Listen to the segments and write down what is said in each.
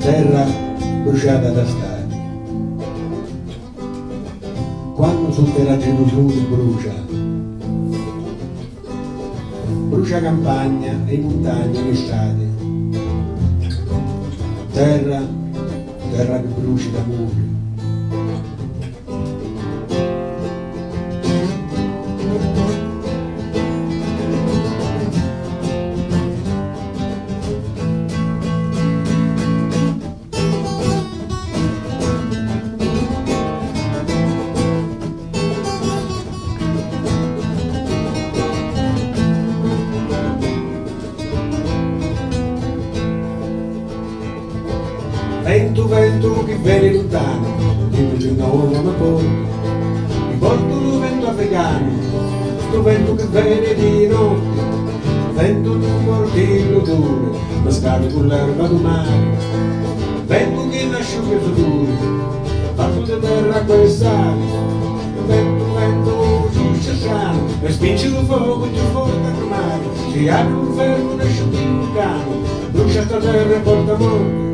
Terra bruciata da stati. Quando sul terraggio d'usuri brucia campagna e montagne e strade. Terra che bruci da muri. Vento che viene lontano, dimmi di nuovo come porto, mi porto un vento africano, sto vento che viene di notte, vento non porti l'odore, ma scade con l'erba del mare, vento che nasce per futuro, fatto di terra quest'aria, vento giusto strano, e spinge il fuoco giù fuori dal mare, si apre un fermo, nasce un vulcano, brucia sta terra e porta morte.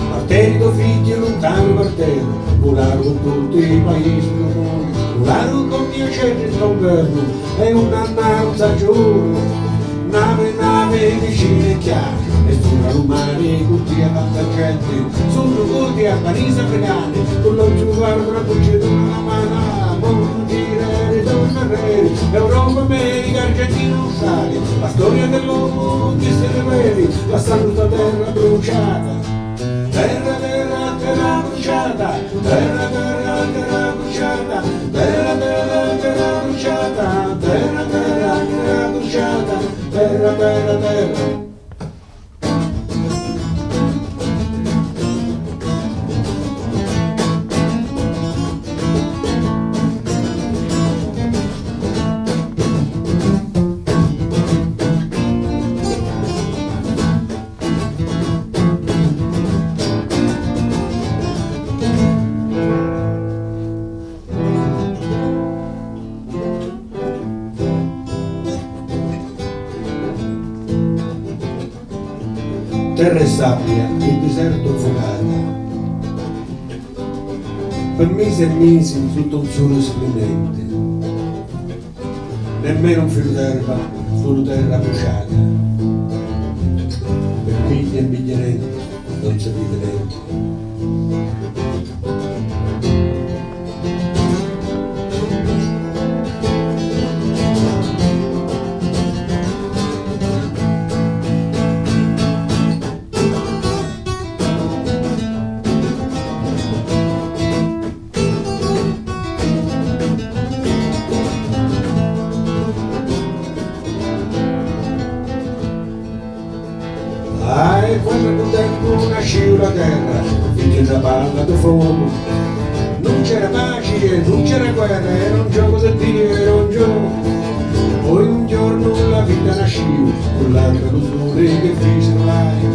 Martello figli lontano martello, volare con tutti i paesi del mondo, volare con mio cielo in governo, e una narza giù, nave vicina e chiara, e sulla rumani tutti a tanta gente, sono tutti a Parigi africani, con lo giuguardo una cucina una mano, non dire ritornare, Europa, America, Argentina, Australia, la storia dell'uomo che se ne vedi, la santa terra bruciata. Terra, terra, terra bruciata, terra, terra, terra bruciata, terra, terra, terra bruciata, terra, terra, terra bruciata, terra, terra, terra. Terra e sabbia, il deserto focata, per mesi e mesi sotto un sole splendente, nemmeno un filo d'erba, solo terra bruciata, per miglia e miglianetti non si vede niente. E quando nel tempo nasceva la terra, finché una palla di fuoco, non c'era pace, non c'era guerra, era un gioco da Dio, era un gioco. Poi un giorno la vita nasceva, con l'altra con sole che fece l'aria,